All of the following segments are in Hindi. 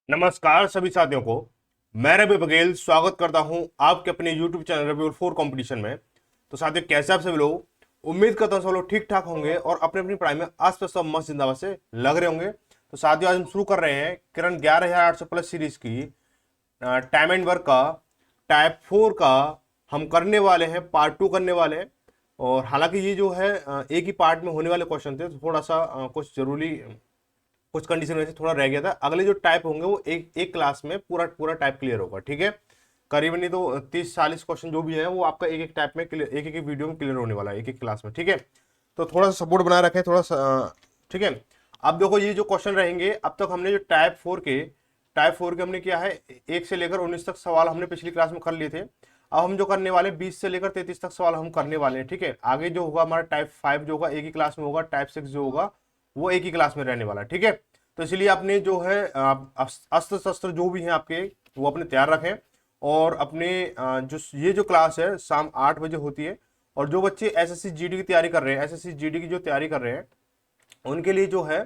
नमस्कार सभी साथियों को। मैं रवि बघेल स्वागत करता हूं आपके अपने YouTube चैनल रवि और फोर कंपटीशन में। तो साथियों, कैसे आप सभी लोग? उम्मीद करता हूं सब लोग ठीक ठाक होंगे और अपनी अपनी पढ़ाई में आस पास सब मस्त जिंदाबाद से लग रहे होंगे। तो साथियों, आज हम शुरू कर रहे हैं किरण 11,800 प्लस सीरीज की टाइम एंड वर्क का टाइप 4 का हम करने वाले हैं, पार्ट 2 करने वाले हैं। और हालांकि ये जो है एक ही पार्ट में होने वाले क्वेश्चन थे, तो थोड़ा सा कुछ जरूरी कुछ कंडीशन वजह से थोड़ा रह गया था। अगले जो टाइप होंगे वो एक एक क्लास में पूरा पूरा टाइप क्लियर होगा, ठीक है। करीबन नहीं तो 30-40 क्वेश्चन जो भी है वो आपका एक एक टाइप में क्लियर, एक एक वीडियो में क्लियर होने वाला है, एक एक क्लास में, ठीक है। तो थोड़ा सा सपोर्ट बनाए रखें, थोड़ा सा, ठीक है। अब देखो, ये जो क्वेश्चन रहेंगे, अब तक हमने जो टाइप 4 के हमने किया है 1 से लेकर 19 तक सवाल हमने पिछली क्लास में कर लिए थे। अब हम जो करने वाले 20 से लेकर 33 तक सवाल हम करने वाले हैं, ठीक है। आगे जो होगा हमारा टाइप 5 जो होगा एक ही क्लास में होगा, टाइप 6 जो होगा वो एक ही क्लास में रहने वाला है, ठीक है। तो इसलिए अपने जो है अस्त्र शस्त्र जो भी हैं आपके, वो अपने तैयार रखें। और अपने जो ये जो क्लास है शाम 8 बजे होती है। और जो बच्चे एसएससी जीडी की तैयारी कर रहे हैं, एसएससी जीडी की जो तैयारी कर रहे हैं, उनके लिए जो है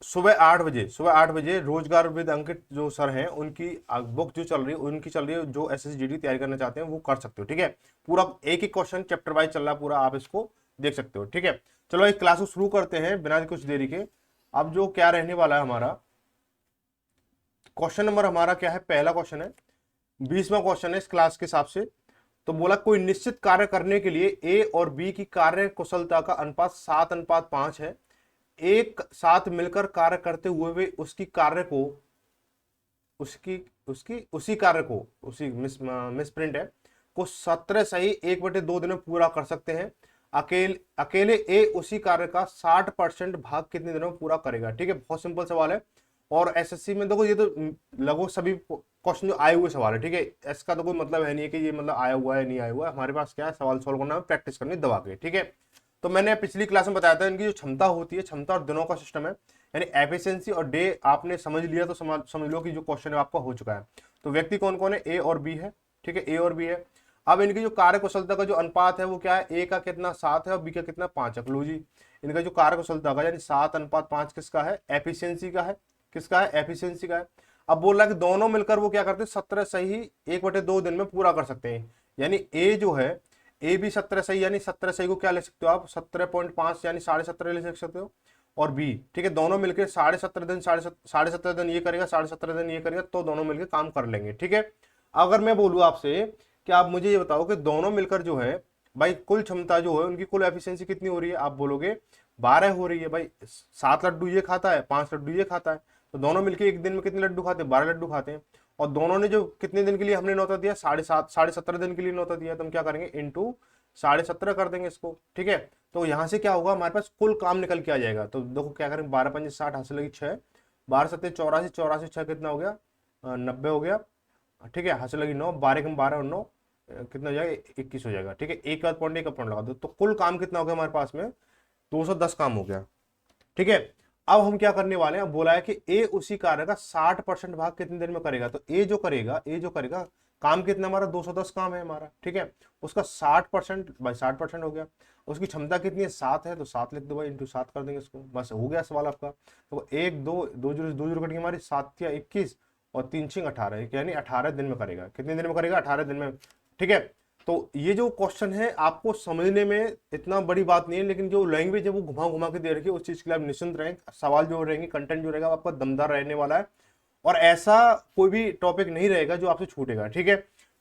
सुबह 8 बजे रोजगार विद अंकित जो सर हैं, उनकी बुक जो चल रही है, उनकी चल रही है, जो एसएससी जीडी तैयारी करना चाहते हैं वो कर सकते हो, ठीक है। पूरा एक एक क्वेश्चन चैप्टर वाइज चल रहा है पूरा, आप इसको देख सकते हो, ठीक है। चलो एक क्लास को शुरू करते हैं बिना कुछ देरी के। अब जो क्या रहने वाला है हमारा क्वेश्चन नंबर, हमारा क्या है, पहला क्वेश्चन है, 20वां क्वेश्चन है इस क्लास के हिसाब से। तो बोला कोई निश्चित कार्य करने के लिए ए और बी की कार्य कुशलता का अनुपात 7:5 है। एक साथ मिलकर कार्य करते हुए वे उसकी कार्य को उसकी उसकी उसी कार्य को उसी मिस प्रिंट है को 17 सही 1/2 दिन में पूरा कर सकते हैं। अकेले ए उसी कार्य का 60% भाग कितने दिनों में पूरा करेगा, ठीक है। बहुत सिंपल सवाल है। और एसएससी में देखो, ये तो लगभग सभी क्वेश्चन जो आए हुए सवाल है, ठीक है। इसका तो कोई मतलब है नहीं है कि ये मतलब आया हुआ है नहीं आया हुआ है। हमारे पास क्या है, सवाल सॉल्व करना है, प्रैक्टिस करनी दबा के, ठीक है। तो मैंने पिछली क्लास में बताया था इनकी जो क्षमता होती है, क्षमता और दिनों का सिस्टम है, यानी एफिशिएंसी और डे आपने समझ लिया तो समझ लो कि जो क्वेश्चन है आपका हो चुका है। तो व्यक्ति कौन कौन है, ए और बी है, ठीक है, ए और बी है। अब इनकी जो कार्य कुशलता का जो अनुपात है वो क्या है, ए का कितना 7 है और बी का कितना 5 है। लो जी, इनका जो कार्य कुशलता का यानी 7:5 किसका है, एफिशिएंसी का है। किसका है, एफिशिएंसी का है। अब बोल रहा है कि दोनों मिलकर वो क्या करते हैं, 17 सही 1/2 दिन में पूरा कर सकते हैं। यानी ए जो है, ए भी 17 सही, यानी 17 सही को क्या ले सकते हो आप, 17.5 यानी 17.5 ले सकते हो। और बी, ठीक है, दोनों मिलकर 17.5 दिन, 17.5 दिन ये करेगा, 17.5 दिन ये करेगा, तो दोनों मिलकर काम कर लेंगे, ठीक है। अगर मैं बोलूँ आपसे कि आप मुझे ये बताओ कि दोनों मिलकर जो है भाई कुल क्षमता जो है उनकी कुल एफिशिएंसी कितनी हो रही है, आप बोलोगे 12 हो रही है। भाई 7 लड्डू ये खाता है, 5 लड्डू ये खाता है, तो दोनों मिलकर एक दिन में कितने लड्डू खाते हैं, 12 लड्डू खाते हैं। और दोनों ने जो कितने दिन के लिए हमने नौता दिया, 17.5 दिन के लिए नौता दिया, तो हम क्या करेंगे, इंटू 17.5 कर देंगे इसको, ठीक है। तो यहां से क्या होगा, हमारे पास कुल काम निकल के आ जाएगा। तो देखो क्या करेंगे, 12×5 = 60, हासिल लगी 6, 12×7 = 84, 84 6 कितना हो गया, 90 हो गया, ठीक है। हासिल लगी 9, 12 और 9 कितना हो जाएगा, 21 हो जाएगा, ठीक है। एक पॉइंट लगा दो, तो कुल काम कितना हो गया हमारे पास में, 210 काम हो गया, ठीक है। अब हम क्या करने वाले हैं, बोला है कि ए उसी कार्य का 60% भाग कितने दिन में करेगा। तो ए जो करेगा काम कितना, हमारा 210 काम है हमारा, ठीक है। उसका 60% भाई 60% हो गया। उसकी क्षमता कितनी है, 7 है, तो 7 लिख दो भाई, इंटू 7 कर देंगे इसको, बस हो गया सवाल आपका। तो एक दो दो जीरो कटेंगे हमारी, 7×3 = 21 और 3×6 = 18, यानी 18 दिन में करेगा। कितने दिन में करेगा, 18 दिन में, ठीक है। तो ये जो क्वेश्चन है आपको समझने में इतना बड़ी बात नहीं है, लेकिन जो लैंग्वेज है वो घुमा घुमा के दे रखी है, उस चीज के लिए आप निश्चिंत रहें। सवाल जो रहेंगे, कंटेंट जो रहेगा वो आपका दमदार रहने वाला है। और ऐसा कोई भी टॉपिक नहीं रहेगा जो आपसे छूटेगा, ठीक है।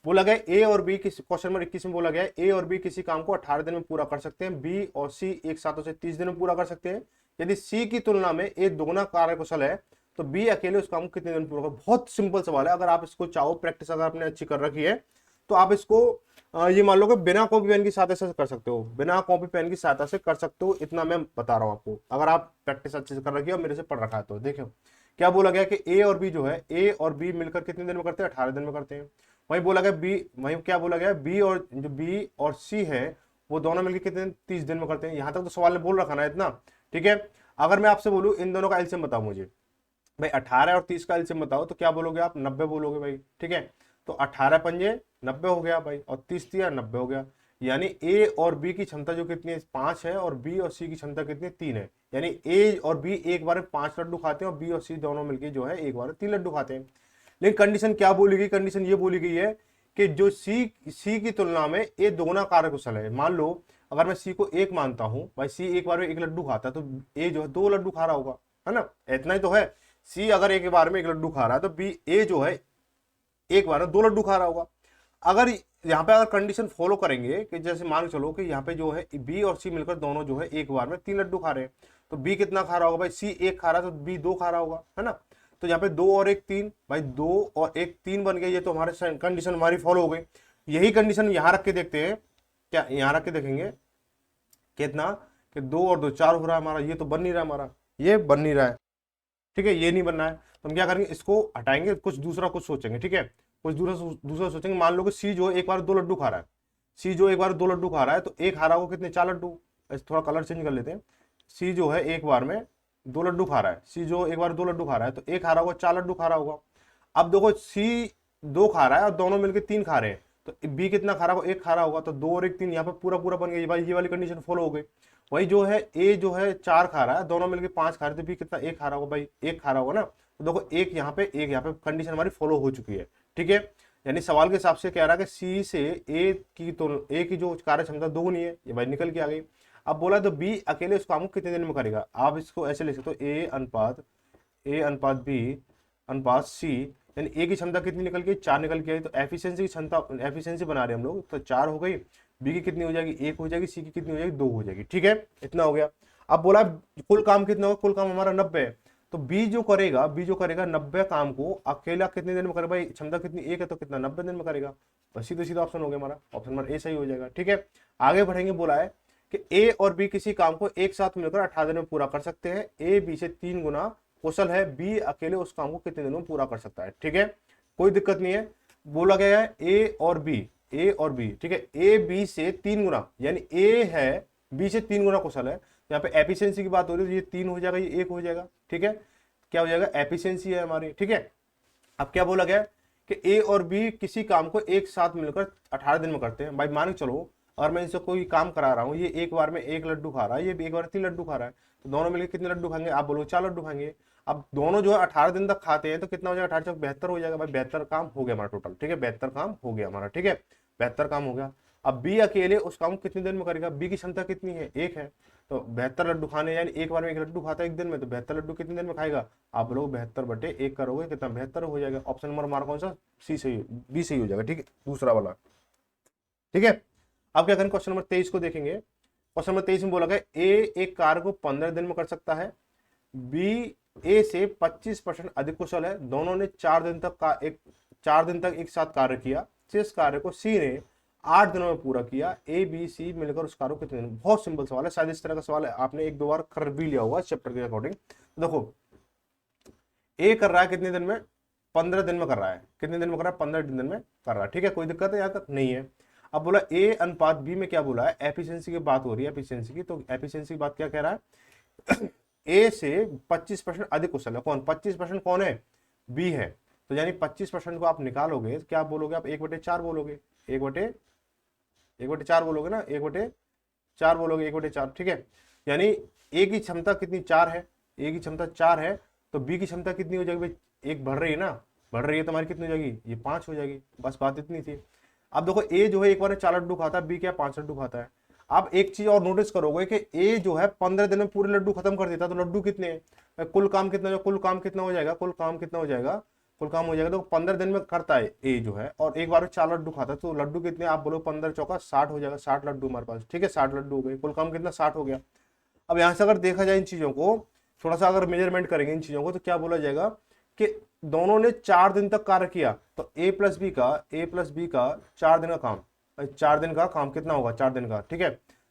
बोला गया ए और बी, किसी क्वेश्चन नंबर 21 में बोला गया ए और बी किसी काम को 18 दिन में पूरा कर सकते हैं, बी और सी एक साथ उसे 30 दिन में पूरा कर सकते हैं। यदि सी की तुलना में ए दोगुना कार्य कुशल है तो बी अकेले उस काम को कितने दिन में पूरा कर। बहुत सिंपल सवाल है, अगर आप इसको चाहो, प्रैक्टिस अगर आपने अच्छी कर रखी है तो आप इसको ये मान लो कि बिना कॉपी पेन की सहायता से कर सकते हो, बिना कॉपी पेन की सहायता से कर सकते हो, इतना मैं बता रहा हूं आपको, अगर आप प्रैक्टिस अच्छे से कर रखी है और मेरे से पढ़ रखा है तो। देखो क्या बोला गया कि ए और बी जो है, ए और बी मिलकर कितने दिन में करते हैं, 18 दिन में करते हैं। वहीं बोला गया बी, वहीं क्या बोला गया, बी और सी है वो दोनों मिलकर कितने दिन, 30 दिन में करते हैं। यहां तक तो सवाल ने बोल रखा ना इतना, ठीक है। अगर मैं आपसे बोलूं इन दोनों का एलसीएम बताओ मुझे, भाई 18 और 30 का एलसीएम बताओ, तो क्या बोलोगे आप, 90 बोलोगे भाई, ठीक है। तो 18 पंजे 90 हो गया भाई, और 30 दिया 90 हो गया। यानी ए और बी की क्षमता जो कितनी है, 5 है, और बी और सी की क्षमता कितनी है, 3 है। यानी ए और बी एक बार में 5 लड्डू खाते हैं और बी और सी दोनों मिलकर जो है एक बार में 3 लड्डू खाते हैं। लेकिन कंडीशन क्या बोली गई, कंडीशन ये बोली गई है कि जो सी की तुलना में ए दोगुना कार्यकुशल है। मान लो अगर मैं सी को 1 मानता हूं, भाई सी एक बार में 1 लड्डू खाता है तो ए जो है 2 लड्डू खा रहा होगा, है ना, इतना ही तो है। सी अगर एक बार में 1 लड्डू खा रहा है तो बी ए जो है एक बार में 2 लड्डू खा रहा होगा। अगर यहाँ पे अगर कंडीशन फॉलो करेंगे कि जैसे मान चलो कि यहाँ पे जो है बी और सी मिलकर दोनों जो है एक बार में 3 लड्डू खा रहे हैं, तो बी कितना खा रहा होगा, भाई सी 1 खा रहा है तो बी 2 खा रहा होगा, है ना। तो यहाँ पे 2 और 1 3, भाई 2 और 1 3 बन गया, ये तो हमारे कंडीशन हमारी फॉलो हो गई। यही कंडीशन यहाँ रख के देखते हैं, क्या यहाँ रख के देखेंगे कितना कि 2 और 2 4 हो रहा है हमारा, ये तो बन नहीं रहा हमारा, ये बन नहीं रहा है, ठीक है, ये नहीं बनना है। तो हम क्या करेंगे, इसको हटाएंगे, कुछ दूसरा कुछ सोचेंगे, ठीक है, कुछ दूसरा सोचेंगे। मान लो कि सी जो एक बार 2 लड्डू खा रहा है, सी जो एक बार 2 लड्डू खा रहा है तो एक खा रहा होगा कितने, 4 लड्डू। थोड़ा कलर चेंज कर लेते हैं। सी जो है एक बार में 2 लड्डू खा रहा है, सी जो एक बार 2 लड्डू खा रहा है तो एक खा रहा होगा, 4 लड्डू खा रहा होगा। अब देखो सी 2 खा रहा है और दोनों मिलकर 3 खा रहे हैं, तो बी कितना खा रहा होगा, 1 खा रहा होगा, तो 2 और 1 3 यहाँ पे पूरा पूरा बन गया, भाई ये वाली कंडीशन फॉलो हो गई। वही जो है ए जो है 4 खा रहा है, दोनों मिलकर 5 खा रहे हैं, तो बी कितना 1 खा रहा होगा, भाई 1 खा रहा होगा ना। तो देखो एक यहाँ पे कंडीशन हमारी फॉलो हो चुकी है, ठीक है। यानी सवाल के हिसाब से कह रहा है कि सी से ए की जो कार्य क्षमता दोगुनी है, ये भाई निकल के आ गई। अब बोला तो बी अकेले उस काम को कितने दिन में करेगा, आप इसको ऐसे लिख सकते हो, ए अनुपात बी अनुपात सी, यानी ए की क्षमता कितनी निकल गई, 4 निकल के आई। तो एफिशिएंसी की क्षमता, एफिशिएंसी बना रहे हैं हम लोग, तो 4 हो गई, बी की कितनी हो जाएगी, 1 हो जाएगी, सी की कितनी हो जाएगी, 2 हो जाएगी, ठीक है, इतना हो गया। अब बोला कुल काम कितना होगा, कुल काम हमारा 90 है, तो बी जो करेगा 90 काम को अकेला कितने दिन में करेगा, भाई क्षमता कितनी 1 है तो कितना 90 दिन में करेगा। बस सीधा सीधा ऑप्शन हो गया हमारा, ऑप्शन नंबर ए सही हो जाएगा, ठीक है। आगे बढ़ेंगे, बोला है कि ए और बी किसी काम को एक साथ मिलकर 18 दिन में पूरा कर सकते हैं। ए बी से 3 गुना कुशल है, बी अकेले उस काम को कितने दिनों में पूरा कर सकता है, ठीक है, कोई दिक्कत नहीं है। बोला गया है ए और बी, ठीक है, ए बी से 3 गुना, यानी ए है बी से 3 गुना कुशल है। यहाँ पे एफिशिएंसी की बात हो रही है, तो ये 3 हो जाएगा, ये 1 हो जाएगा, ठीक है, क्या हो जाएगा, एफिशिएंसी है हमारी, ठीक है। अब क्या बोला गया कि ए और बी किसी काम को एक साथ मिलकर 18 दिन में करते हैं। भाई मान के चलो और मैं इनसे कोई काम करा रहा हूँ, ये एक बार में 1 लड्डू खा रहा है, ये भी एक बार 3 लड्डू खा रहा है, तो दोनों मिलकर कितने लड्डू खाएंगे, आप बोलो 4 लड्डू खाएंगे। अब दोनों जो है 18 दिन तक खाते हैं तो कितना हो जाएगा, 18 चौक 72 हो जाएगा, भाई 72 काम हो गया हमारा टोटल, ठीक है, 72 काम हो गया हमारा, ठीक है, 72 काम हो गया। अब बी अकेले उस काम को कितने दिन में करेगा, बी की क्षमता कितनी है, 1 है, तो 72 लड्डू खाने, यानी एक बार में 1 लड्डू खाता है एक दिन में, तो 72 लड्डू कितने दिन में खाएगा, आप लोग 72/1 करोगे कितना, 72 हो जाएगा। ऑप्शन नंबर हमारा कौन सा, सी सही, बी सही हो जाएगा, ठीक है, दूसरा वाला, ठीक है। अब क्या करें, क्वेश्चन नंबर 23 को देखेंगे। क्वेश्चन नंबर 23 में बोला गया ए एक कार्य को 15 दिन में कर सकता है, बी ए से 25% अधिक कुशल है, दोनों ने 4 दिन तक एक साथ कार्य किया, शेष कार्य को सी ने 8 दिनों में पूरा किया, ए बी सी मिलकर उस कार्य को कितने दिन। बहुत सिंपल सवाल है, शायद इस तरह का सवाल है आपने 1-2 बार कर भी लिया होगा चैप्टर के अकॉर्डिंग। देखो ए कर रहा है कितने दिन में, 15 दिन में कर रहा है, कितने दिन में कर रहा है, 15 दिन में कर रहा है, ठीक है, कोई दिक्कत है यहाँ तक नहीं है। अब बोला ए अनुपात बी में क्या बोला है, एफिशिएंसी की बात हो रही है, एफिशिएंसी की, तो एफिशिएंसी की बात क्या कह रहा है, ए से 25% अधिक कुशल है, कौन 25% कौन है, बी है, तो यानी 25% को आप निकालोगे तो क्या बोलोगे आप, 1/4 बोलोगे, 1/4 बोलोगे ना, 1/4 बोलोगे, 1/4, ठीक है। यानी ए की क्षमता कितनी 4 है, ए की क्षमता 4 है, तो बी की क्षमता कितनी हो जाएगी भाई, 1 बढ़ रही है ना, बढ़ रही है तो हमारी कितनी हो जाएगी, ये 5 हो जाएगी, बस बात इतनी थी। अब देखो ए जो है एक बार 4 लड्डू खाता है, बी क्या 5 लड्डू खाता है। आप एक चीज और नोटिस करोगे कि ए जो है 15 दिन में पूरे लड्डू खत्म कर देता है, तो लड्डू कितने हैं, कुल काम कितना, कुल काम कितना हो जाएगा, कुल काम हो जाएगा, तो 15 दिन में करता है ए जो है, और एक बार में 4 लड्डू खाता है, तो लड्डू कितने, आप बोलो 15 चौका 60 हो जाएगा, 60 लड्डू हमारे पास, ठीक है, 60 लड्डू हो गए, कुल काम कितना 60 हो गया। अब यहाँ से अगर देखा जाए इन चीजों को, थोड़ा सा अगर मेजरमेंट करेंगे इन चीजों को, तो क्या बोला जाएगा कि दोनों ने 4 दिन तक कार्य किया, तो ए प्लस बी का 4 दिन का काम, 4 दिन का काम कितना होगा, 4 दिन का, ठीक है।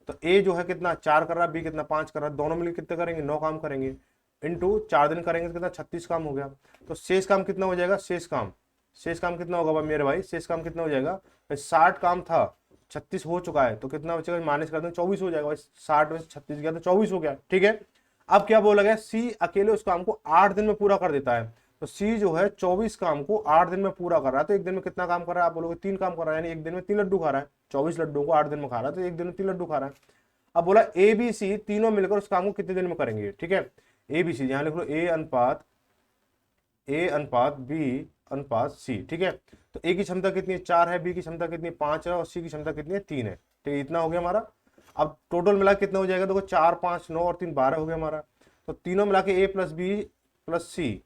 तो ए जो है कितना 4 कर रहा है, बी कितना 5 कर रहा है, दोनों मिलकर कितने करेंगे, 9 काम करेंगे, इनटू 4 दिन करेंगे तो कितना 36 काम हो गया। तो शेष काम कितना हो जाएगा, शेष काम कितना होगा भाई मेरे भाई, शेष काम कितना हो जाएगा, 60 काम था, 36 हो चुका है, तो कितना बचेगा, माइनस कर दें 24 हो जाएगा, 60 में से 36 गया तो 24 हो गया, ठीक है। अब क्या बोला गया, सी अकेले उस काम को 8 दिन में पूरा कर देता है, तो सी जो है 24 काम को 8 दिन में पूरा कर रहा है, तो एक दिन में कितना काम कर रहा है, आप बोलोगे 3 काम कर रहा है, यानी एक दिन में 3 लड्डू खा रहा है, 24 लड्डू को 8 दिन में खा रहा है, तो एक दिन में 3 लड्डू खा रहा है। अब बोला ए बी सी तीनों मिलकर उस काम को कितने दिन में करेंगे, ठीक है। ए बी सी यहां लिख लो ए अनुपात बी अनुपात सी, ठीक है। तो ए की क्षमता कितनी है 4 है, बी की क्षमता कितनी है 5 है, और सी की क्षमता कितनी है 3 है, ठीक है। इतना हो गया हमारा। अब टोटल मिला कितना हो जाएगा, देखो 4 5 9 और 3 12 हो गया हमारा। तो तीनों मिला के ए प्लस बी प्लस सी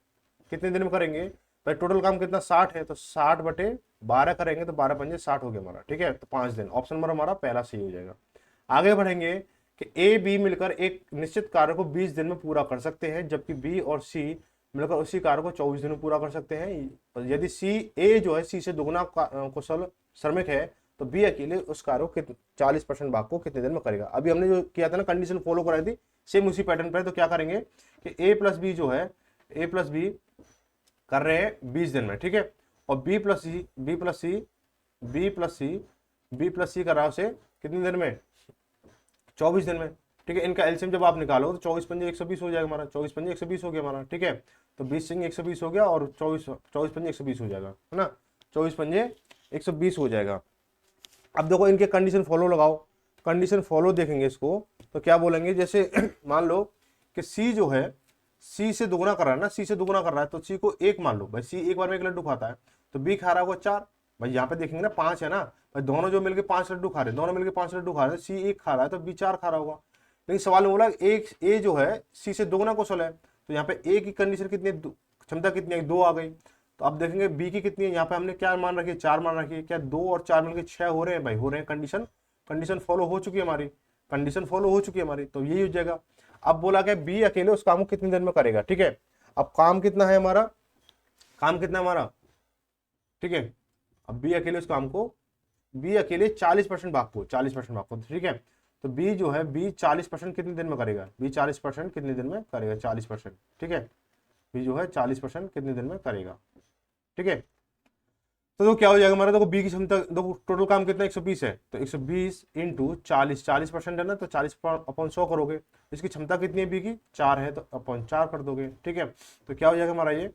कितने दिन में करेंगे भाई, टोटल काम कितना 60 है, तो 60/12 करेंगे तो 12 पंजे 60 हो गया हमारा, ठीक है। तो 5 दिन, ऑप्शन नंबर हमारा पहला सही हो जाएगा। आगे बढ़ेंगे कि ए बी मिलकर एक निश्चित कार्य को 20 दिन में पूरा कर सकते हैं, जबकि बी और सी मिलकर उसी कार्य को 24 दिन में पूरा कर सकते हैं। यदि सी ए जो है सी से दुगना कुशल श्रमिक है, तो बी अकेले उस कार्य को 40% भाग को कितने दिन में करेगा। अभी हमने जो किया था ना, कंडीशन फॉलो कराई थी, सेम उसी पैटर्न पर। तो क्या करेंगे कि ए प्लस बी जो है, ए प्लस बी कर रहे हैं 20 दिन में, ठीक है। और बी प्लस सी कर रहा है उसे कितने दिन में, 24 दिन में, ठीक है। इनका एलसीएम जब आप निकालो तो 24 पंजे 120 हो जाएगा हमारा, 24 पंजे 120 हो गया हमारा, ठीक है। तो 20 सिंह 120 हो गया और 24 पंजे 120 हो जाएगा, है ना। 24 पंजे 120 हो जाएगा। अब देखो इनके कंडीशन फॉलो लगाओ, कंडीशन फॉलो देखेंगे इसको तो क्या बोलेंगे, जैसे मान लो कि सी जो है सी से दुगना कर रहा है ना, सी से दुगना कर रहा है, तो सी को 1 मान लो भाई, सी एक बार में 1 लड्डू खाता है, तो बी खा रहा होगा 4 भाई। यहाँ पे देखेंगे ना 5 है ना भाई, दोनों जो मिलके 5 लड्डू खा रहे हैं, दोनों मिलके 5 लड्डू खा रहे हैं, सी 1 खा रहा है तो बी 4 खा रहा होगा। लेकिन सवाल में बोला एक ए जो है सी से दोगुना कुशल है, तो यहाँ पे ए की कंडीशन कितनी है, क्षमता कितनी है 2 आ गई। तो अब देखेंगे बी की कितनी है, यहाँ पे हमने क्या मान रखी है 4 मान रखी है, क्या 2 और 4 मिलकर 6 हो रहे हैं भाई, हो रहे हैं। कंडीशन फॉलो हो चुकी है हमारी, कंडीशन फॉलो हो चुकी है हमारी, तो यही हो जाएगा। अब बोला कि बी अकेले उस काम को कितने दिन में करेगा, ठीक है। अब काम कितना है हमारा, काम कितना हमारा, ठीक है। अब बी अकेले उस काम को, बी अकेले 40% भाग को, 40% भाग को, ठीक है। तो बी जो है बी 40% कितने दिन में करेगा, बी 40% कितने दिन में करेगा, 40%, ठीक है। बी जो है 40% कितने दिन में करेगा, ठीक है। तो क्या हो जाएगा हमारा, देखो बी की क्षमता, देखो टोटल काम कितना 120 है, तो 120 इंटू 40% है ना, तो 40/100 करोगे। इसकी क्षमता कितनी है बी की 4 है, तो अपन 4 कर दोगे, ठीक है। तो क्या हो जाएगा हमारा ये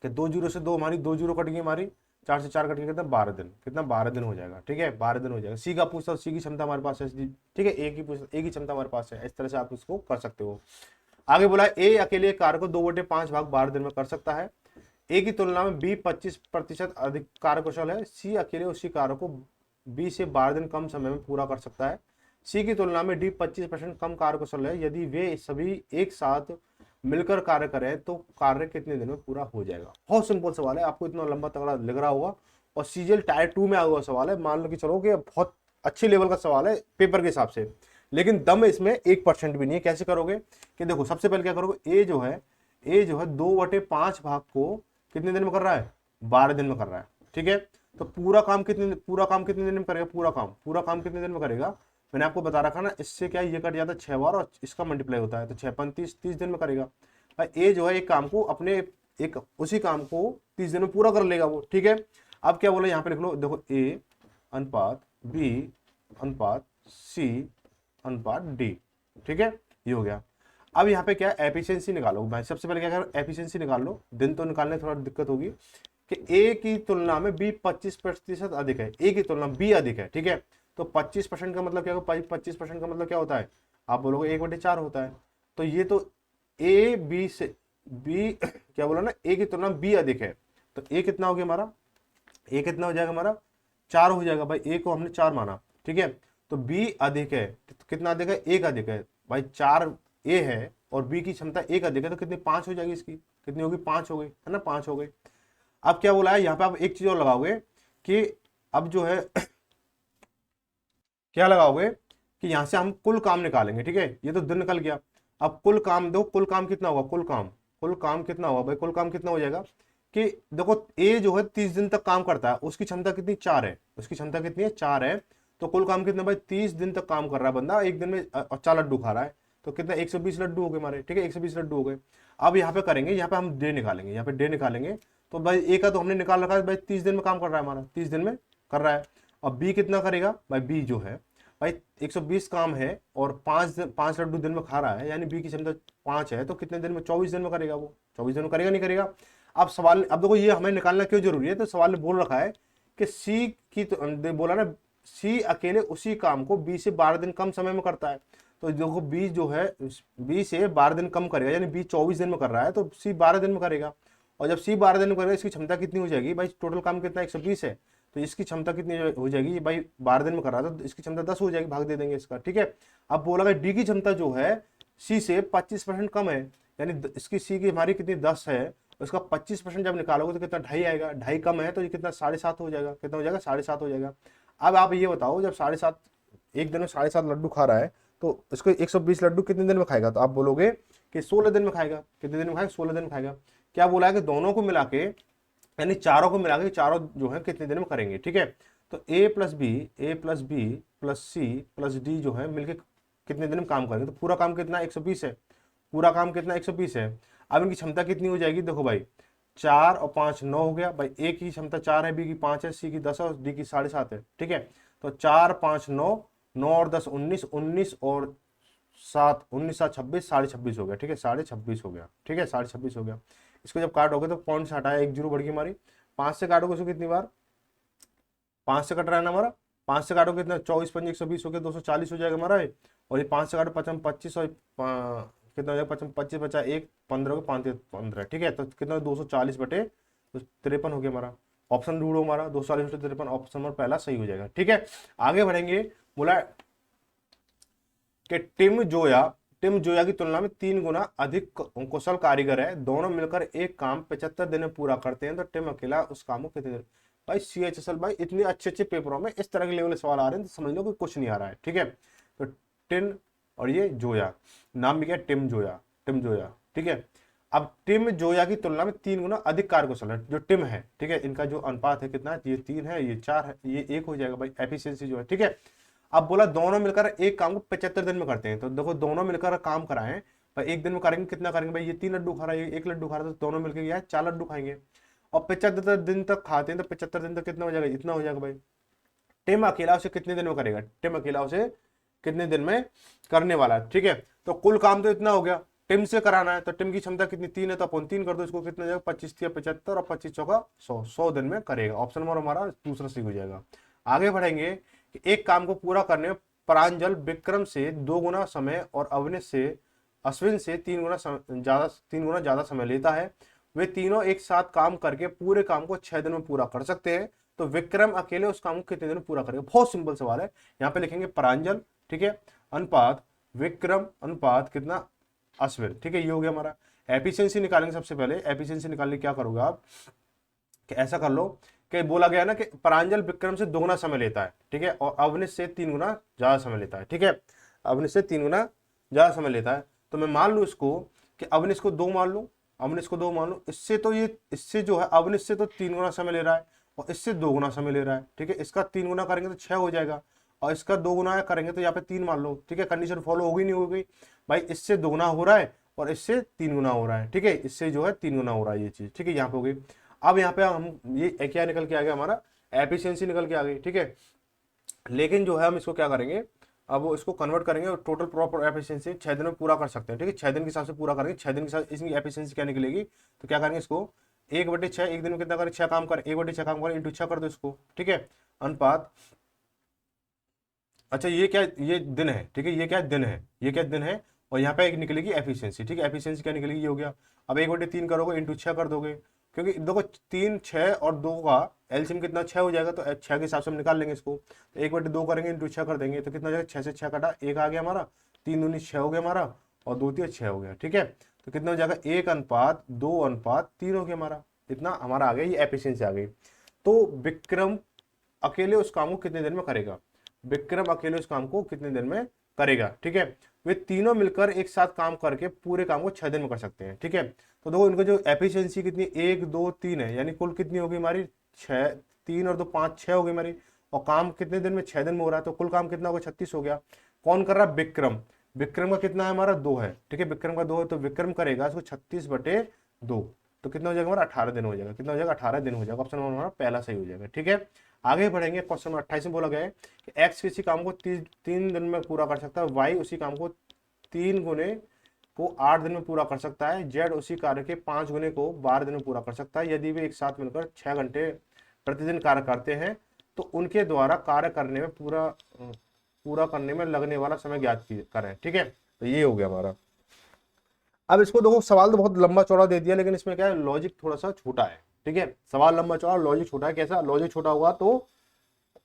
कि 2 जीरो से 2 हमारी 2 जीरो कट गई हमारी, 4 से 4 कट गई, कितना 12 दिन, कितना 12 दिन हो जाएगा, ठीक है। 12 दिन हो जाएगा। सी का पूछता, सी की क्षमता हमारे पास है, ठीक है। ए की पूछता, ए की क्षमता हमारे पास है। इस तरह से आप इसको कर सकते हो। आगे बोला ए अकेले कार्य को 2/5 भाग 12 दिन में कर सकता है। ए की तुलना में बी 25% अधिक कार्यकुशल है, सी अकेले उसी कार्य को बी से 12 दिन कम समय में पूरा कर सकता है। सी की तुलना में डी 25% कम कार्यकुशल है, यदि वे सभी एक साथ मिलकर कार्य करें तो कार्य कितने दिन में पूरा हो जाएगा। बहुत सिंपल सवाल है, आपको इतना लंबा तगड़ा लग रहा होगा, और सीजीएल टायर 2 में आया हुआ सवाल है। मान लो कि चलो कि बहुत अच्छे लेवल का सवाल है पेपर के हिसाब से, लेकिन दम इसमें 1% भी नहीं है। कैसे करोगे कि देखो, सबसे पहले क्या करोगे, ए जो है 2/5 भाग को कितने दिन में कर रहा है, 12 दिन में कर रहा है, ठीक है। तो पूरा काम कितने दिन में करेगा, पूरा काम कितने दिन में करेगा, मैंने आपको बता रखा ना। इससे क्या ये कट जाता है 6 बार और इसका मल्टीप्लाई होता है, तो 6 5 30 दिन में करेगा भाई। ए जो है एक काम को अपने एक उसी काम को 30 दिन में पूरा कर लेगा वो, ठीक है। अब क्या बोला यहाँ पे लिख लो, देखो ए अनुपात बी अनुपात सी अनुपात डी, ठीक है, ये हो गया। अब यहाँ पे क्या एफिशिएंसी निकालो भाई, सबसे पहले क्या करो, एफिशिएंसी निकाल लो। दिन तो निकालने थोड़ा दिक्कत होगी कि ए की तुलना में बी 25% अधिक है, ए की तुलना में बी अधिक है, ठीक है। तो 25% का मतलब क्या होगा, 25% का मतलब क्या होता है, आप बोलोगे 1/4 होता है। तो ये तो ए बी से बी क्या बोला ना, ए की तुलना में बी अधिक है, तो ए कितना हो गया हमारा, ए कितना हो जाएगा हमारा 4 हो जाएगा भाई। ए को हमने 4 माना, ठीक है। तो बी अधिक है, तो कितना अधिक है, 1 अधिक है भाई। 4 ए है और बी की क्षमता 1 अधिक है, तो कितनी 5 हो जाएगी, इसकी कितनी होगी 5 हो गई, है ना, 5 हो गई। अब क्या बोला है यहाँ पे, आप एक चीज और लगाओगे कि अब जो है क्या लगाओगे कि यहां से हम कुल काम निकालेंगे, ठीक है। ये तो दिन निकल गया। अब कुल काम दो, कुल काम कितना होगा, कुल काम कितना होगा भाई, कुल काम कितना हो जाएगा कि देखो ए जो है 30 दिन तक काम करता है, उसकी क्षमता कितनी 4 है, उसकी क्षमता कितनी है 4 है। तो कुल काम कितना भाई, 30 दिन तक काम कर रहा है बंदा, एक दिन में 4 लड्डू खा रहा है, तो कितना 120 लड्डू हो गए हमारे, ठीक है, 120 लड्डू हो गए। अब यहाँ पे करेंगे, यहाँ पे हम डे निकालेंगे, यहाँ पे डे निकालेंगे। तो भाई ए का तो हमने निकाल रखा है भाई, 30 दिन में काम कर रहा है हमारा, 30 दिन में कर रहा है। अब बी कितना करेगा भाई, बी जो है भाई 120 काम है और 5 लड्डू दिन में खा रहा है, यानी बी की क्षमता 5 है, तो कितने दिन में, 24 दिन में करेगा वो, 24 दिन में करेगा नहीं करेगा। अब सवाल, अब देखो ये हमें निकालना क्यों जरूरी है, तो सवाल ने बोल रखा है कि सी की बोला ना, सी अकेले उसी काम को बी से 12 दिन कम समय में करता है। तो देखो बी जो है बी से 12 दिन कम करेगा, यानी बी 24 दिन में कर रहा है तो सी 12 दिन में करेगा। और जब सी 12 दिन में करेगा, इसकी क्षमता कितनी हो जाएगी भाई, टोटल काम कितना 120 है, तो इसकी क्षमता कितनी हो जाएगी, ये भाई 12 दिन में कर रहा था तो इसकी क्षमता 10 हो जाएगी, भाग दे देंगे इसका, ठीक है। अब बोला गया डी की क्षमता जो है सी से 25% कम है, यानी इसकी सी की हमारी कितनी 10 है, उसका 25% जब निकालोगे तो कितना 2.5 आएगा, 2.5 कम है तो ये कितना 7.5 हो जाएगा, कितना हो जाएगा 7.5 हो जाएगा। अब आप ये बताओ जब 7.5 एक दिन में 7.5 लड्डू खा रहा है तो इसको 120 लड्डू कितने दिन में खाएगा, तो आप बोलोगे कि 16 दिन में खाएगा। कितने दिन में खाएगा, 16 दिन में खाएगा। क्या बोला है कि दोनों को मिला के, यानी चारों को मिला के चारों जो है कितने दिन में करेंगे, ठीक है। तो A plus B plus C plus D जो है मिलके कितने दिन में काम करेंगे, तो पूरा काम कितना 120 है, पूरा काम कितना 120 है। अब इनकी क्षमता कितनी हो जाएगी, देखो भाई 4 और 5 9 हो गया भाई, ए की क्षमता 4 है, बी की 5 है, सी की 10 है और डी की 7.5 है, ठीक है। तो 4 5 9, 9 और 10 19, 19 और 7 19 7 26, 26.5 हो गया, ठीक है, 26.5 हो गया, ठीक है, 26.5 हो गया। इसको जब काटोगे तो पॉइंट से हटाया, एक जीरो बढ़ गई हमारी। 5 से काटोगे इसको कितनी बार, 5 से कट रहा है ना हमारा, 5 से काटोगे कितना 24 5 120 हो गया, 240 हो जाएगा हमारा। और ये 5 से काटो 55 25 और कितना हो जाएगा 55 25 बचा 1 15 हो गया, 5 15, ठीक है। तो कितना 240 बटे 53 हो गया हमारा। ऑप्शन ढूंढो हमारा 240 बटे 53, ऑप्शन नंबर पहला सही हो जाएगा, ठीक है। आगे बढ़ेंगे, बोला कि टिम जोया की तुलना में 3 गुना अधिक कुशल कारीगर है, दोनों मिलकर एक काम 75 दिन में पूरा करते हैं, तो टिम अकेला उस काम को कितने दिन। भाई CHSL भाई इतने अच्छे अच्छे पेपरों में इस तरह के लेवल सवाल आ रहे हैं तो समझ लो कि कुछ नहीं आ रहा है, ठीक है। तो टिन और ये जोया, नाम भी क्या, टिम जोया, ठीक है। अब टिम जोया की तुलना में 3 गुना अधिक कार्यकुशल है जो टिम है, ठीक है। इनका जो अनुपात है कितना, ये 3 है, ये 4 है, ये 1 हो जाएगा भाई, एफिशिएंसी जो है, ठीक है। अब बोला दोनों मिलकर एक काम को 75 दिन में करते हैं, तो देखो दोनों मिलकर काम कराएं भाई, एक दिन में करेंगे कितना करेंगे भाई, ये 3 लड्डू खा रहा है, 1 लड्डू खा रहा है, तो दोनों मिलकर क्या 4 लड्डू खाएंगे। और 75 दिन तक खाते हैं तो 75 दिन तक कितना हो जाएगा, इतना हो जाएगा भाई। टिम अकेला उसे कितने दिन में करेगा, टिम अकेला उसे कितने दिन में करने वाला है, ठीक है। तो कुल काम तो इतना हो गया, टिम से कराना है, तो टिम की क्षमता कितनी 3 है, तो अपन 3 कर दो, इसको कितना जाएगा 25 3 75 और 25 चौका 100, 100 दिन में करेगा। ऑप्शन नंबर हमारा दूसरा सही हो जाएगा। आगे बढ़ेंगे कि एक काम को पूरा करने में प्रांजल विक्रम से 2 गुना समय और अश्विन से 3 गुना ज्यादा समय लेता है, वे तीनों एक साथ काम करके पूरे काम को 6 दिन में पूरा कर सकते हैं, तो विक्रम अकेले उस काम को कितने दिन में पूरा करेगा। बहुत सिंपल सवाल है, यहाँ पे लिखेंगे प्रांजल, ठीक है, अनुपात विक्रम अनुपात कितना अश्विन, ठीक है, ये हो गया हमारा। एफिशिएंसी निकालेंगे, सबसे पहले एफिशिएंसी निकालने क्या करोगे आप, कि ऐसा कर लो कि बोला गया ना कि प्रांजल विक्रम से 2 गुना समय लेता है, ठीक है, और अवनिश से 3 गुना ज्यादा समय लेता है, ठीक है, अवनिश से 3 गुना ज्यादा समय लेता है। तो मैं मान लू इसको कि अवनिश को 2 मान लू, अवनिश को 2 मान लू, इससे तो ये इससे जो है अवनिश से तो 3 गुना समय ले रहा है और इससे 2 गुना समय ले रहा है, ठीक है। इसका 3 गुना करेंगे तो 6 हो जाएगा और इसका 2 गुना करेंगे तो यहाँ पे 3 मान लो, ठीक है। कंडीशन फॉलो होगी नहीं होगी भाई, इससे 2 गुना हो रहा है और इससे 3 गुना हो रहा है, ठीक है, इससे जो है 3 गुना हो रहा है ये चीज, ठीक है, यहाँ पे हो गई। अब यहाँ पे हम ये क्या निकल के आ गया हमारा, एफिशिएंसी निकल के आ गई, ठीक है। लेकिन जो है हम इसको क्या करेंगे, अब वो इसको कन्वर्ट करेंगे और टोटल प्रॉपर एफिशिएंसी 6 दिन में पूरा कर सकते हैं, ठीक है, 6 दिन के हिसाब से पूरा करेंगे। 6 दिन के साथ इसकी एफिशिएंसी क्या निकलेगी, तो क्या करेंगे इसको 1/6, एक दिन में कितना करें 6 काम करें, 1/6 काम करें इंटू 6 कर दो इसको, ठीक है, अनुपात। अच्छा ये क्या, ये दिन है, ठीक है, ये क्या दिन है, ये क्या दिन है, और यहाँ पे एक निकलेगी एफिशिएंसी, ठीक है, एफिशिएंसी क्या निकलेगी, ये हो गया। अब 1/3 करोगे इंटू 6 कर दोगे, क्योंकि देखो 3 6 और 2 का एलसीएम कितना 6 हो जाएगा, तो 6 के हिसाब से हम निकाल लेंगे इसको, तो 1/2 करेंगे इंटू 6 कर देंगे, तो कितना हो जाएगा 6 से 6 कटा 1 आ गया हमारा, 3 दूनी 6 हो गया हमारा और 2 3 6 हो गया, ठीक है। तो कितना हो जाएगा 1:2:3 हो गया हमारा, इतना हमारा आ गया, ये एफिशिएंसी आ गई। तो विक्रम अकेले उस काम को कितने दिन में करेगा, विक्रम अकेले उस काम को कितने दिन में करेगा, ठीक है। वे तीनों मिलकर एक साथ काम करके पूरे काम को 6 दिन में कर सकते हैं, ठीक है। तो देखो इनका जो एफिशिएंसी कितनी 1 2 3 है, यानी कुल कितनी होगी हमारी 6, 3 और 2 5 6 हो गई हमारी, और काम कितने दिन में 6 दिन में हो रहा है, तो कुल काम कितना होगा 36 हो गया। कौन कर रहा है, विक्रम, विक्रम का कितना है हमारा 2 है, ठीक है, विक्रम का 2 है, तो विक्रम करेगा इसको 36/2, तो कितना हो जाएगा हमारा 18 दिन हो जाएगा, कितना हो जाएगा 18 दिन हो जाएगा। ऑप्शन हमारा पहला सही हो जाएगा, ठीक है। आगे बढ़ेंगे, क्वेश्चन नंबर 28 में बोला गया है कि एक्स किसी काम को 3 दिन में पूरा कर सकता है, वाई उसी काम को 3 गुने को 8 दिन में पूरा कर सकता है, जेड उसी कार्य के 5 गुने को 12 दिन में पूरा कर सकता है, यदि वे एक साथ मिलकर 6 घंटे प्रतिदिन कार्य करते हैं, तो उनके द्वारा कार्य करने में पूरा करने में लगने वाला समय ज्ञात करें। ठीक है, तो ये हो गया हमारा। अब इसको देखो, सवाल तो बहुत लंबा चौड़ा दे दिया, लेकिन इसमें क्या है, लॉजिक थोड़ा सा छोटा है। ठीक है, सवाल लंबा चौड़ा, लॉजिक छोटा है। कैसा लॉजिक छोटा होगा तो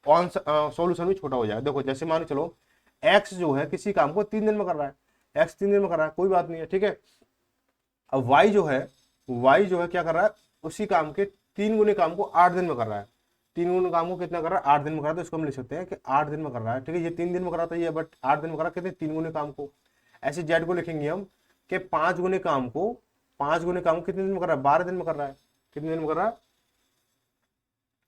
सॉल्यूशन भी छोटा हो जाएगा। देखो जैसे मान के चलो एक्स जो है किसी काम को 3 दिन में कर रहा है, एक्स 3 दिन में कर रहा है, कोई बात नहीं है। ठीक है, अब वाई जो है क्या कर रहा है, उसी काम के 3 गुने काम को 8 दिन में कर रहा है। 3 गुने काम को कितना कर रहा है, 8 दिन में कर रहा है। तो इसको हम लिख सकते हैं कि 8 दिन में कर रहा है। ठीक है, ये 3 दिन में कर रहा था ये, बट 8 दिन में कर रहा है, कितने 3 गुने काम को। ऐसे जेड को लिखेंगे हम कि 5 गुने काम को कितने दिन में कर रहा है, 12 दिन में कर रहा है। कितने दिन में कर रहा है,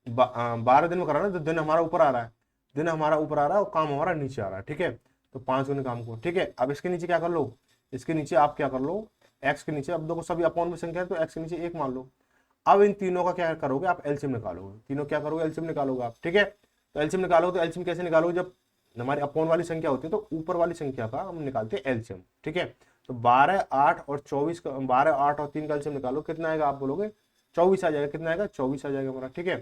12 दिन में कर रहा है ना, तो दिन हमारा ऊपर आ रहा है, दिन हमारा ऊपर आ रहा है और काम हमारा नीचे आ रहा है। ठीक है, तो 5 गुने काम को। ठीक है, अब इसके नीचे क्या कर लो, इसके नीचे आप क्या कर लो, एक्स के नीचे, अब देखो सभी अपॉन में संख्या है तो एक्स के नीचे 1 मान लो। अब इन तीनों का क्या करोगे आप, एलसीएम निकालोगे। तीनों क्या करोगे, एलसीएम निकालोगे आप। ठीक है, तो एलसीएम निकालोगे, तो एलसीएम कैसे निकालोगे, जब हमारी अपॉन वाली संख्या होती है तो ऊपर वाली संख्या का हम निकालते हैं एलसीएम। ठीक है, तो 12, 8 और 24 का, 12, 8 और 3 का एलसीएम निकालो, कितना आएगा, आप बोलोगे 24 आ जाएगा। कितना आएगा, 24 आ जाएगा हमारा। ठीक है,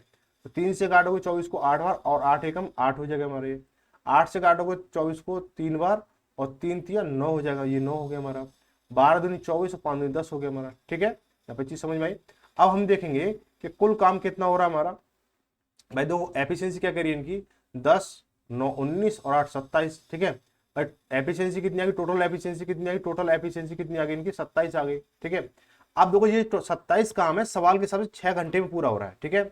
तो 3 से काटोगे 24 को 8 बार, और 8 एकम 8 हो जाएगा हमारे। 8 से काटोगे 24 को 3 बार, और 3 तिया 9 हो जाएगा, ये 9 हो गया हमारा। 12 दूनी 24 और 5 दूनी 10 हो गया हमारा। ठीक है, यहाँ पे चीज समझ में आई। अब हम देखेंगे कि कुल काम कितना हो रहा है हमारा। भाई देखो एफिशिएंसी क्या करिए इनकी, 10, 9, 19 और 8, 27। ठीक है, बट एफिशिएंसी कितनी आ गई, टोटल एफिशिएंसी कितनी आ गई, टोटल एफिशिएंसी कितनी आ गई इनकी, 27 आ गई। ठीक है, अब देखो ये 27 काम है, सवाल के हिसाब से 6 घंटे में पूरा हो रहा है। ठीक है,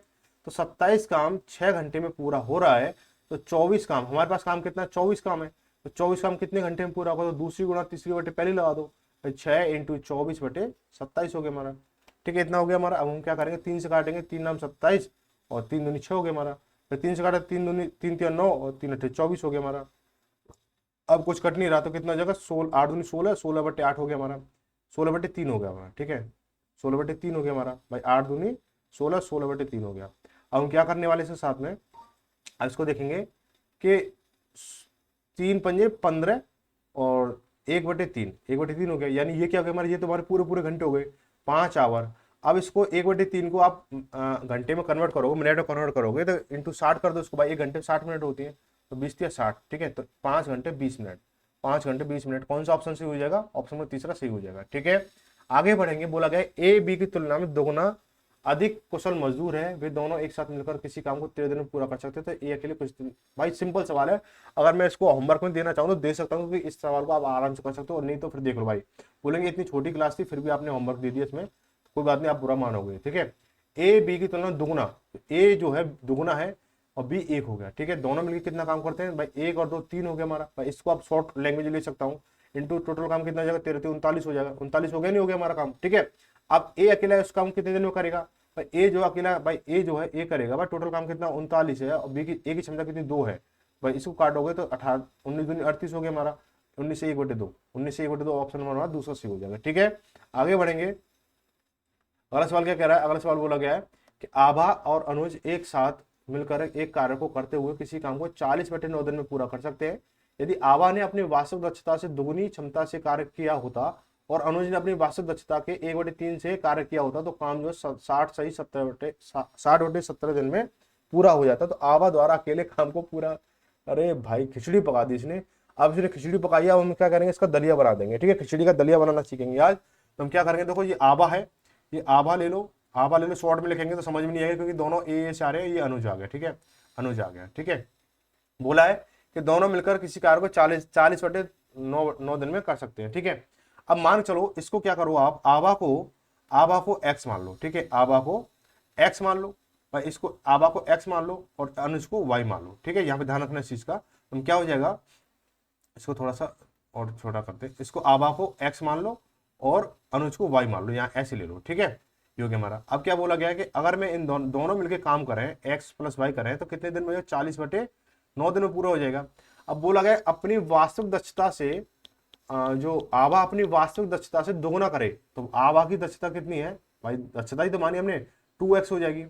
तो 27 काम 6 घंटे में पूरा हो रहा है, तो 24 काम, हमारे पास काम कितना, 24 काम है, तो 24 काम कितने घंटे में पूरा होगा, तो दूसरी गुणा तीसरी बटे पहले लगा दो, 6 इंटू 24/27 हो गया हमारा। ठीक है, इतना हो गया हमारा। अब हम क्या करेंगे, 3 से काटेंगे, 3 नाम 27 और 3 दूनी 6 हो गया हमारा। फिर 3 से काटे, 3 दूनी 3 तिया 9 और 3 अठे 24 हो गया हमारा। अब कुछ कट नहीं रहा, तो कितना हो जाएगा, 16, 8 दूनी 16, 16/8 हो गया हमारा, 16/3 हो गया हमारा। ठीक है, 16/3 हो गया हमारा भाई, 8 दूनी 16, 16/3 हो गया। अब हम क्या करने वाले इसके साथ में, अब इसको देखेंगे कि 3 पंजे 15 और 1/3, 1/3 हो गया। यानी ये क्या हो गया हमारे, ये तो हमारे पूरे पूरे घंटे हो गए, 5 आवर। अब इसको 1/3 को आप घंटे में कन्वर्ट करोगे, मिनट में कन्वर्ट करोगे, तो इंटू 60 कर दो इसको भाई, 1 घंटे 60 मिनट होती है, तो 20 या 60। ठीक है, तो 5 घंटे 20 मिनट, 5 घंटे 20 मिनट, कौन सा ऑप्शन सही हो जाएगा, ऑप्शन में तीसरा सही हो जाएगा। ठीक है, आगे बढ़ेंगे। बोला गया ए बी की तुलना में दोगुना अधिक कुशल मजदूर है, वे दोनों एक साथ मिलकर किसी काम को 13 दिन में पूरा कर सकते हैं, तो ए अकेले कुछ दिन। भाई सिंपल सवाल है, अगर मैं इसको होमवर्क में देना चाहूँ तो दे सकता हूँ, क्योंकि इस सवाल को आप आराम से कर सकते हो, और नहीं तो फिर देख लो भाई, बोलेंगे इतनी छोटी क्लास थी फिर भी आपने होमवर्क दे दिया इसमें, कोई बात नहीं, आप बुरा मानोगे। ठीक है, ए बी की तुलना में दुगुना, ए जो है दुगुना है और बी 1 हो गया। ठीक है, दोनों मिलकर कितना काम करते हैं भाई, 1 और 2 3 हो गया हमारा भाई। इसको आप शॉर्ट लैंग्वेज ले सकता हूँ, इंटू टोटल काम कितना हो जाएगा, 13 39 हो जाएगा, 39 हो गया, नहीं हो गया हमारा काम। ठीक है, अब ए अकेला उस काम कितने दिन में करेगा भाई, ए जो अकेला भाई, ए जो है ए करेगा भाई, टोटल काम कितना 39 है, और बी की ए की क्षमता कितनी 2 है भाई, इसको काटोगे तो 18, 19 दूनी 38 हो गया हमारा, 19 से 1/2, 19 से 1/2 ऑप्शन हमारा दूसरा सही हो जाएगा। ठीक है, आगे बढ़ेंगे। अगला सवाल क्या कह रहा है, अगला सवाल बोला गया है कि आभा और अनुज एक साथ मिलकर एक कार्य को करते हुए किसी काम को 40/9 दिन में पूरा कर सकते हैं। यदि आभा ने अपनी वास्तविक दक्षता से दुगुनी क्षमता से कार्य किया होता और अनुज ने अपनी वास्तविक दक्षता के 1/3 से कार्य किया होता, तो काम जो 60/70 दिन में पूरा हो जाता। तो आभा द्वारा अकेले काम को पूरा, अरे भाई खिचड़ी पका दी इसने। अब इसने खिचड़ी पकाई है, अब हम क्या करेंगे, इसका दलिया बना देंगे। ठीक है, खिचड़ी का दलिया बनाना सीखेंगे आज। तो हम क्या करेंगे, देखो ये आभा है, ये आभा ले लो, आभा ले लो, शॉर्ट में लिखेंगे तो समझ में नहीं आएगा, क्योंकि दोनों ए से आ रहे हैं, ये अनुज आ गया। ठीक है, अनुज आ गया। ठीक है, बोला है कि दोनों मिलकर किसी कार्य को 40/9 दिन में कर सकते हैं। ठीक है, अब मान चलो इसको क्या करो आप, आभा को एक्स मान लो। ठीक है, आभा को एक्स मान लो भाई, इसको आभा को एक्स मान लो और अनुज को वाई मान लो। ठीक है, यहाँ पे ध्यान रखना इस चीज का। तो क्या हो जाएगा, इसको थोड़ा सा और छोटा करते हैं, इसको आभा को एक्स मान लो और अनुज को वाई मान लो, यहाँ ऐसे ले लो। ठीक है, ये हो गया हमारा। अब क्या बोला गया है कि अगर मैं इन दोनों मिलकर काम करें, एक्स प्लस वाई करें, तो कितने दिन में 40/9 दिन में पूरा हो जाएगा। अब बोला गया अपनी वास्तविक दक्षता से जो आभा अपनी वास्तविक दक्षता से दोगुना करे, तो आभा की दक्षता कितनी है भाई, दक्षता ही तो मानी हमने, 2x हो जाएगी,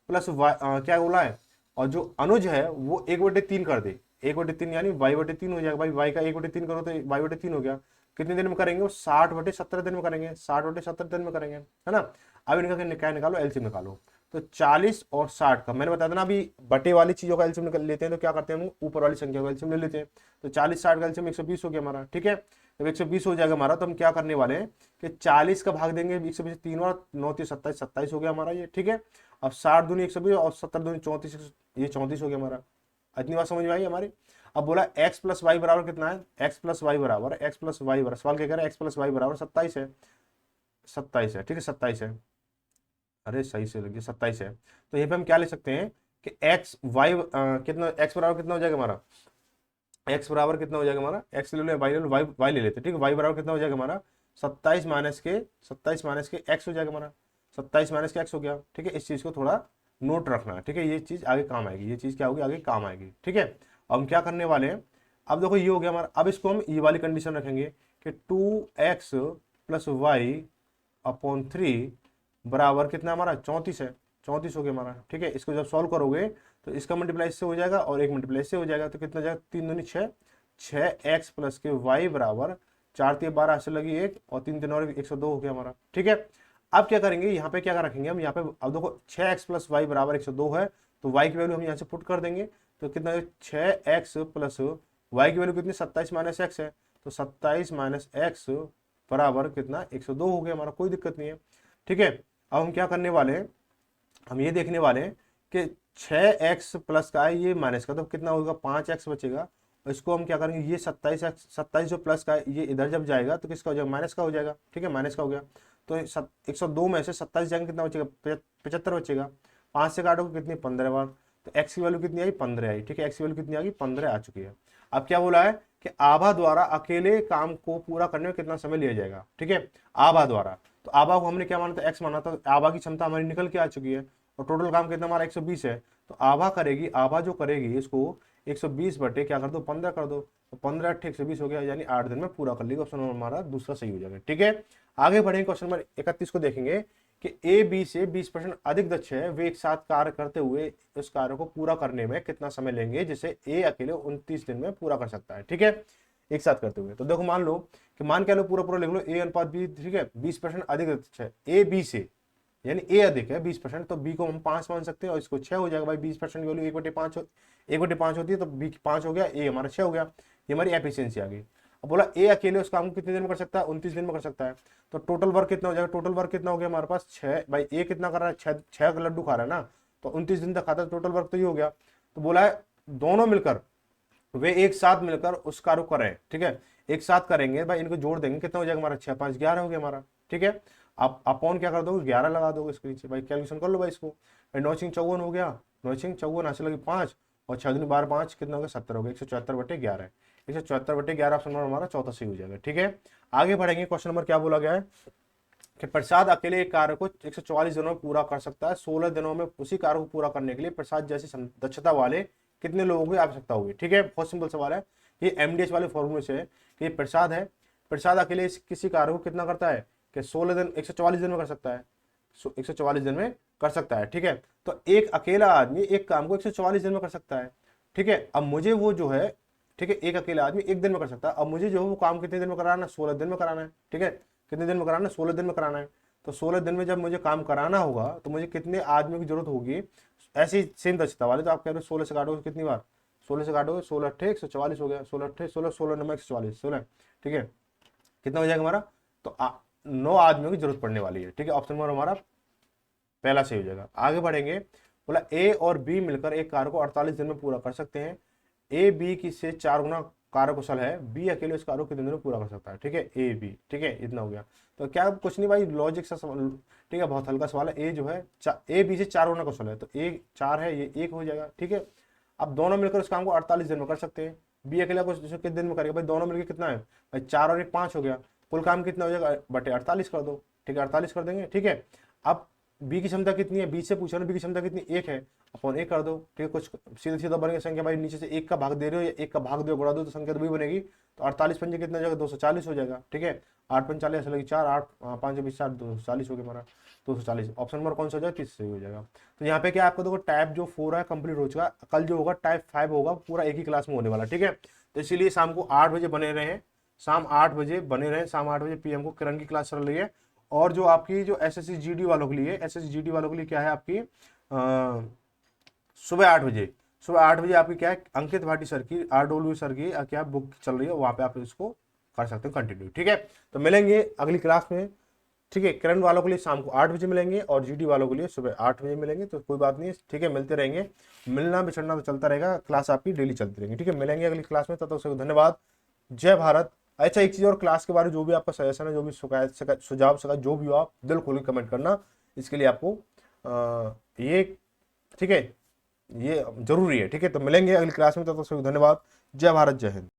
प्लस क्या बोला है, और जो अनुज है वो 1/3 कर दे, 1/3 यानी y/3 हो जाएगा भाई, y का 1/3 करो तो y/3 हो गया। कितने दिन में करेंगे, वो 60/17 दिन में करेंगे, 60/17 दिन में करेंगे, है ना। अब इनका क्या निकालो, एलसीएम निकालो। तो 40 और 60 का मैंने बताया था ना, अभी बटे वाली चीजों का एलसीएम निकल लेते हैं तो क्या करते हैं हम ऊपर वाली संख्या का एलसीएम ले लेते हैं। तो 40 60 का एलसीएम 120 हो गया हमारा, ठीक है। जब 120 हो जाएगा हमारा तो हम क्या करने वाले हैं कि 40 का भाग देंगे 120 तीन बार, 9 3 27 27 हो गया हमारा ये, ठीक है। अब 60 दूनी 120 और 70 दूनी 34, ये 34 हो गया हमारा। इतनी बात समझ में आई हमारी। अब बोला x प्लस वाई बराबर कितना है, x प्लस वाई बराबर सवाल क्या कह रहा है, x प्लस वाई बराबर 27 है, 27 है, ठीक है 27 है, अरे सही से लगी 27 है। तो यहाँ पे हम क्या ले सकते हैं कि x y कितना, x बराबर कितना हो जाएगा हमारा, x बराबर कितना हो जाएगा हमारा, x ले लो y ले लो, y ले लेते, ठीक है। y बराबर कितना हो जाएगा हमारा 27 माइनस के x हो जाएगा हमारा, 27 माइनस के x हो गया, ठीक है। इस चीज को थोड़ा नोट रखना है, ठीक है, ये चीज आगे काम आएगी, ये चीज क्या होगी आगे काम आएगी, ठीक है। अब हम क्या करने वाले हैं, अब देखो ये हो गया हमारा। अब इसको हम ये वाली कंडीशन रखेंगे कि 2x प्लस वाई अपॉन 3 बराबर कितना हमारा 34 है, 34 हो गया हमारा, ठीक है। इसको जब सॉल्व करोगे तो इसका मल्टीप्लाई इससे हो जाएगा और एक मल्टीप्लाई इससे हो जाएगा, तो कितना जाएगा 3 दूनी 6, 6x प्लस के y बराबर 4 3 12 ऐसे लगी 1 और 3 3 और 102 हो गया हमारा, ठीक है। अब क्या करेंगे, यहाँ पे क्या रखेंगे हम, यहाँ पे अब देखो 6x प्लस वाई बराबर 102 है, तो y की वैल्यू हम यहाँ से पुट कर देंगे, तो कितना 6x प्लस वाई की वैल्यू कितनी 27 माइनस एक्स है, तो 27 माइनस एक्स बराबर कितना 102 हो गया हमारा, कोई दिक्कत नहीं है, ठीक है। अब हम क्या करने वाले हैं, हम ये देखने वाले हैं कि 6x प्लस का है ये माइनस का, तो कितना होगा 5x बचेगा, और इसको हम क्या करेंगे, ये 27 जो प्लस का है ये इधर जब जाएगा तो किसका हो जाएगा माइनस का हो जाएगा, ठीक है, माइनस का हो गया। तो 102 में से 27 जाएंगे कितना बचेगा 75 बचेगा, 5 से काटोगे कितनी 15 बार, तो x की वैल्यू कितनी आई 15 आई, ठीक है, x की वैल्यू कितनी आ गई 15 आ चुकी है। अब क्या बोला है कि आभा द्वारा अकेले काम को पूरा करने में कितना समय लिया जाएगा, ठीक है, आभा द्वारा। तो आभा को हमने क्या माना था x माना था, आभा की क्षमता हमारी निकल के आ चुकी है और टोटल काम कितना हमारा 120 है, तो आभा जो करेगी इसको 120 बटे क्या कर दो 15 कर दो, तो 15 8 120 हो गया, यानी 8 दिन में पूरा कर लेगा। ऑप्शन नंबर हमारा दूसरा सही हो जाएगा, ठीक है। आगे बढ़ेंगे, क्वेश्चन नंबर 31 को देखेंगे कि ए बी से 20% अधिक दक्ष है, वे एक साथ कार्य करते हुए उस कार्य को पूरा करने में कितना समय लेंगे, जिसे ए अकेले 29 दिन में पूरा कर सकता है, ठीक है, एक साथ करते हुए। तो देखो मान लो कि मान क्या लो पूरा पूरा लिख लो ए अनुपात बी, ठीक है, 20% अधिक दक्ष है ए बी से, यानी ए अधिक है 20%, तो बी को हम 5 मान सकते हैं और इसको 6 हो जाएगा भाई, 20% की वैल्यू 1/5 होती है, तो बी 5 हो गया, ए हमारा 6 हो गया, ये हमारी एफिशिएंसी आ गई। अब बोला ए अकेले उस काम को कितने दिन में कर सकता है 29 दिन में कर सकता है, तो टोटल वर्क कितना हो जाएगा, टोटल वर्क कितना हो गया हमारे पास 6, भाई ए कितना कर रहा है 6 का लड्डू खा रहा है ना, तो 29 दिन तक खाता है, टोटल वर्क तो ये हो गया। तो बोला है दोनों मिलकर वे एक साथ मिलकर उस कार्य को करें, ठीक है, एक साथ करेंगे भाई, इनको जोड़ देंगे कितना हो जाएगा हमारा 6 5 11 हो गया हमारा, ठीक है। आप अपॉन क्या कर दोगे 11 लगा दोगे इसके नीचे, भाई कैलकुलेशन कर लो भाई इसको, भाई 9 6 54 हो गया, 9 6 54 ऐसे लगी 5 और 6 दूनी 12 5 कितना हो गया 70 हो गया, 174 बटे 11, 174 बटे 11 ऑप्शन नंबर हमारा चौथा सही हो जाएगा, ठीक है। आगे बढ़ेंगे, क्वेश्चन नंबर क्या बोला गया है कि प्रसाद अकेले एक कार्य को 144 दिनों में पूरा कर सकता है, 16 दिनों में उसी कार्य को पूरा करने के लिए प्रसाद जैसी दक्षता वाले कितने लोगों की आवश्यकता होगी, ठीक है, बहुत सिंपल सवाल है, ये एमडीएस वाले फॉर्मूले से है कि ये प्रसाद है, प्रसाद अकेले किसी कार्य को कितना करता है कि 16 दिन 144 दिन में कर सकता है, 144 दिन में कर सकता है, ठीक है। तो एक अकेला आदमी एक काम को 144 दिन में कर सकता है, ठीक है। अब मुझे वो जो है, ठीक है, एक अकेला आदमी एक दिन में कर सकता है, अब मुझे जो है वो काम कितने दिन में कराना है 16 दिन में कराना है, ठीक है, कितने दिन में कराना है 16 दिन में कराना है। तो 16 दिन में जब मुझे काम कराना होगा तो मुझे कितने आदमियों की जरूरत होगी, ऐसी सेम दक्षता वाले, तो आप कह रहे हो 16 से काटोगे कितनी बार, 16 से काटोगे 16 8 144 हो गया, 16 8 16 16 नंबर 144 16, ठीक है, कितना हो जाएगा हमारा, तो 9 आदमियों की जरूरत पड़ने वाली है, ठीक है, ऑप्शन नंबर हमारा पहला सही हो जाएगा। आगे बढ़ेंगे, बोला ए और बी मिलकर एक कार्य को 48 दिन में पूरा कर सकते हैं, ए बी की से 4 गुना कार्य कुशल है, बी अकेले उस कार्य को कितने दिन में पूरा कर सकता है, ठीक है, ए बी, ठीक है, इतना हो गया। तो क्या कुछ नहीं भाई, लॉजिक सा सवाल, ठीक है, बहुत हल्का सवाल है, ए जो है ए बी से 4 गुना कुशल है, तो ए 4 है ये 1 हो जाएगा, ठीक है। अब दोनों मिलकर उस काम को 48 दिन में कर सकते हैं, बी अकेला को कितने दिन में करेगा भाई, दोनों मिलकर कितना है भाई 4 और 1 5 हो गया, कुल काम कितना हो जाएगा बटे 48 कर दो, ठीक है, 48 कर देंगे, ठीक है। अब बी की क्षमता कितनी है, बी से पूछा ना, बी की क्षमता कितनी 1 है, अपॉन 1 कर दो, ठीक है, कुछ सीधे सीधा बनेगा संख्या भाई, नीचे से 1 का भाग दे रहे हो या 1 का भाग दो गुणा दो तो संख्या तो वही बनेगी, तो 48 पंजे कितना हो जाएगा 240 हो जाएगा, ठीक है, 8 5 40 ऐसे लगी 4 8 5 20 60 240 हो गया हमारा 240, ऑप्शन नंबर कौन सा हो जाएगा तीसरा सही हो जाएगा। तो यहाँ पे क्या आपको देखो टाइप जो 4 है कंप्लीट हो चुका, कल जो होगा टाइप 5 होगा, पूरा एक ही क्लास में होने वाला, ठीक है। तो इसीलिए शाम को 8 बजे बने रहे हैं, शाम 8 बजे बने रहे, शाम 8 बजे PM को किरण की क्लास चल रही है, और जो आपकी जो एसएससी जीडी वालों के लिए, एसएससी जीडी वालों के लिए क्या है आपकी सुबह 8 बजे, सुबह 8 बजे आपकी क्या है अंकित भाटी सर की, आरडब्ल्यू सर की क्या बुक चल रही है, वहां पे आप इसको कर सकते हो कंटिन्यू। ठीक है, तो मिलेंगे अगली क्लास में। ठीक है, करंट वालों के लिए शाम को 8 बजे मिलेंगे और जीडी वालों के लिए सुबह 8 बजे मिलेंगे, तो कोई बात नहीं है। ठीक है, मिलते रहेंगे, मिलना बिछड़ना तो चलता रहेगा, क्लास आपकी डेली चलती रहेंगी। ठीक है, मिलेंगे अगली क्लास में, तब तक सबको धन्यवाद, जय भारत। अच्छा, एक चीज और, क्लास के बारे में जो भी आपका सजेशन है, जो भी शिकायत सुझाव जो भी हो, आप दिल खोल के कमेंट करना, इसके लिए आपको ये, ठीक है, ये जरूरी है। ठीक है, तो मिलेंगे अगली क्लास में, तब तक सबको धन्यवाद, जय भारत, जय हिंद।